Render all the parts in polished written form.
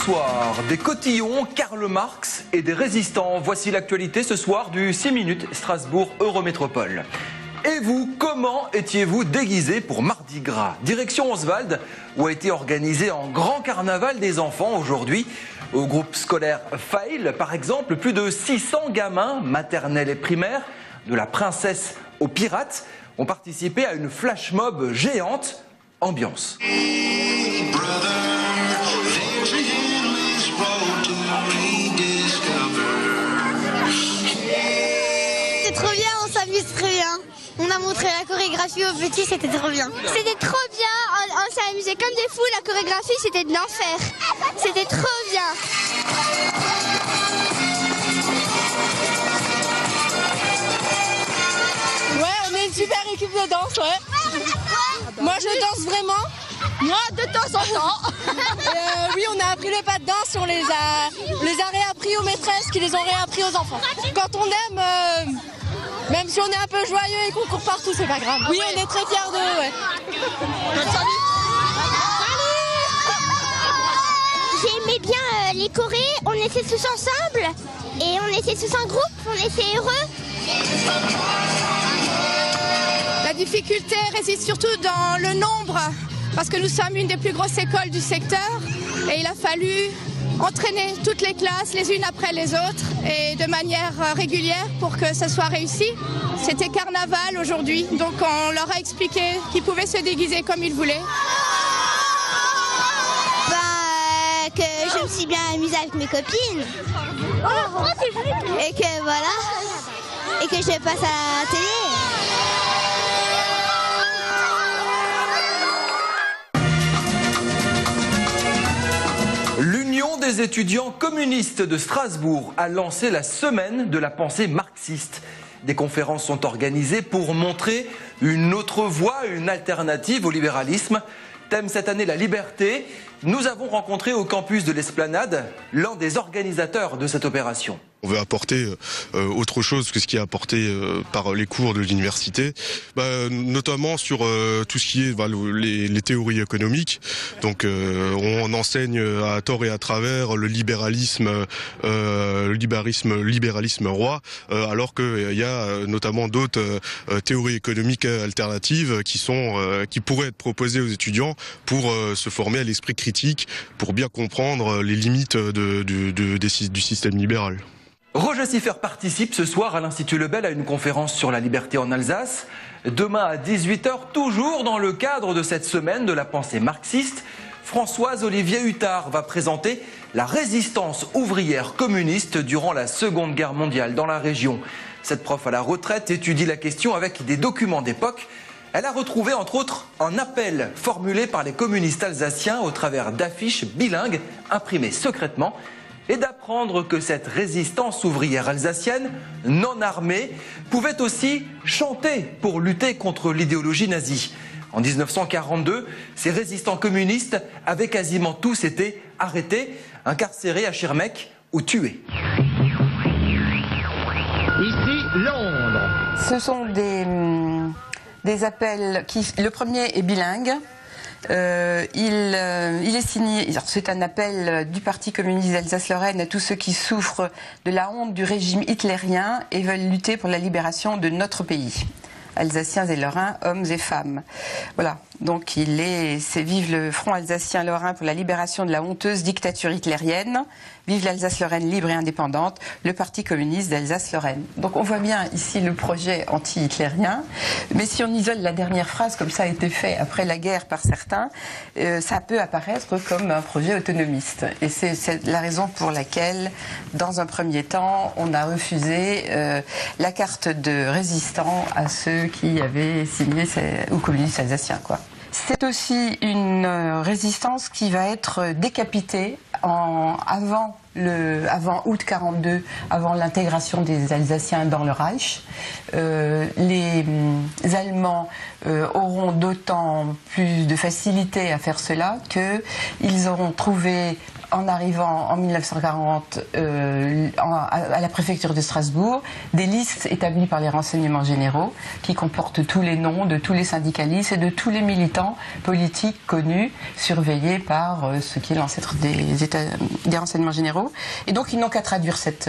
soir, des cotillons, Karl Marx et des résistants. Voici l'actualité ce soir du 6 minutes Strasbourg Eurométropole. Et vous, comment étiez-vous déguisé pour Mardi Gras? Direction Oswald, où a été organisé un grand carnaval des enfants aujourd'hui. Au groupe scolaire Fail, par exemple, plus de 600 gamins, maternels et primaires, de la princesse aux pirates, ont participé à une flash mob géante. Ambiance. C'est trop bien, on s'amuse très bien. On a montré la chorégraphie aux petits, c'était trop bien. C'était trop bien, on s'est amusé comme des fous, la chorégraphie c'était de l'enfer. C'était trop bien. Ouais, on est une super équipe de danse, ouais. Moi je danse vraiment. Moi de temps en temps. Oui, on a appris les pas de danse, on les a réappris aux maîtresses qui les ont réappris aux enfants. Quand on aime, même si on est un peu joyeux et qu'on court partout, c'est pas grave. Oui, on est très fiers d'eux, ouais. J'aimais bien les chorés, on était tous ensemble et on était tous en groupe, on était heureux. La difficulté réside surtout dans le nombre, parce que nous sommes une des plus grosses écoles du secteur et il a fallu entraîner toutes les classes les unes après les autres et de manière régulière pour que ça soit réussi. C'était carnaval aujourd'hui, donc on leur a expliqué qu'ils pouvaient se déguiser comme ils voulaient. Que je me suis bien amusée avec mes copines et que voilà, et que je passe à la télé. L'Union des étudiants communistes de Strasbourg a lancé la semaine de la pensée marxiste. Des conférences sont organisées pour montrer une autre voie, une alternative au libéralisme. Thème cette année, la liberté. Nous avons rencontré au campus de l'Esplanade l'un des organisateurs de cette opération. On veut apporter autre chose que ce qui est apporté par les cours de l'université, notamment sur tout ce qui est les théories économiques. Donc on enseigne à tort et à travers le libéralisme roi, alors qu'il y a notamment d'autres théories économiques alternatives qui pourraient être proposées aux étudiants pour se former à l'esprit critique, pour bien comprendre les limites du système libéral. Roger Siffer participe ce soir à l'Institut Lebel à une conférence sur la liberté en Alsace. Demain à 18 h, toujours dans le cadre de cette semaine de la pensée marxiste, Françoise Olivier Huttard va présenter la résistance ouvrière communiste durant la Seconde Guerre mondiale dans la région. Cette prof à la retraite étudie la question avec des documents d'époque. Elle a retrouvé entre autres un appel formulé par les communistes alsaciens au travers d'affiches bilingues imprimées secrètement, et d'apprendre que cette résistance ouvrière alsacienne, non armée, pouvait aussi chanter pour lutter contre l'idéologie nazie. En 1942, ces résistants communistes avaient quasiment tous été arrêtés, incarcérés à Schirmeck ou tués. Ici, Londres. Ce sont des appels qui... Le premier est bilingue. Il est signé, c'est un appel du Parti communiste d'Alsace-Lorraine à tous ceux qui souffrent de la honte du régime hitlérien et veulent lutter pour la libération de notre pays. Alsaciens et Lorrains, hommes et femmes. Voilà, donc c'est vive le Front alsacien-lorrain pour la libération de la honteuse dictature hitlérienne, vive l'Alsace-Lorraine libre et indépendante, le Parti communiste d'Alsace-Lorraine. Donc on voit bien ici le projet anti-hitlérien, mais si on isole la dernière phrase, comme ça a été fait après la guerre par certains, ça peut apparaître comme un projet autonomiste. Et c'est la raison pour laquelle, dans un premier temps, on a refusé la carte de résistant à ceux qui avaient signé aux communistes alsaciens, quoi. C'est aussi une résistance qui va être décapitée avant août 42, avant l'intégration des Alsaciens dans le Reich. Les Allemands auront d'autant plus de facilité à faire cela qu'ils auront trouvé en arrivant en 1940 à la préfecture de Strasbourg, des listes établies par les renseignements généraux qui comportent tous les noms de tous les syndicalistes et de tous les militants politiques connus, surveillés par ce qui est l'ancêtre des renseignements généraux. Et donc ils n'ont qu'à traduire cette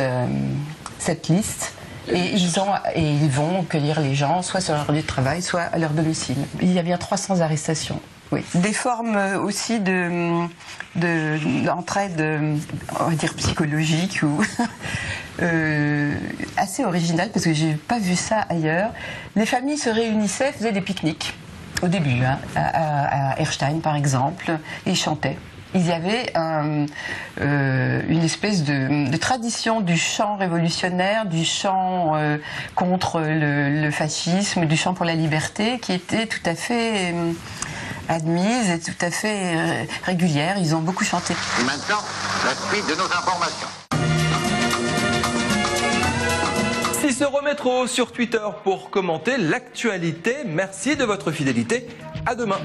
liste. Et ils vont cueillir les gens, soit sur leur lieu de travail, soit à leur domicile. Il y a bien 300 arrestations. Oui. Des formes aussi d'entraide, on va dire psychologique ou assez originale, parce que j'ai pas vu ça ailleurs. Les familles se réunissaient, faisaient des pique-niques au début, à Erstein par exemple, et ils chantaient. Il y avait une espèce de tradition du chant révolutionnaire, du chant contre le fascisme, du chant pour la liberté, qui était tout à fait admise et tout à fait régulière. Ils ont beaucoup chanté. Et maintenant, la suite de nos informations. Cicero Métro sur Twitter pour commenter l'actualité. Merci de votre fidélité. À demain.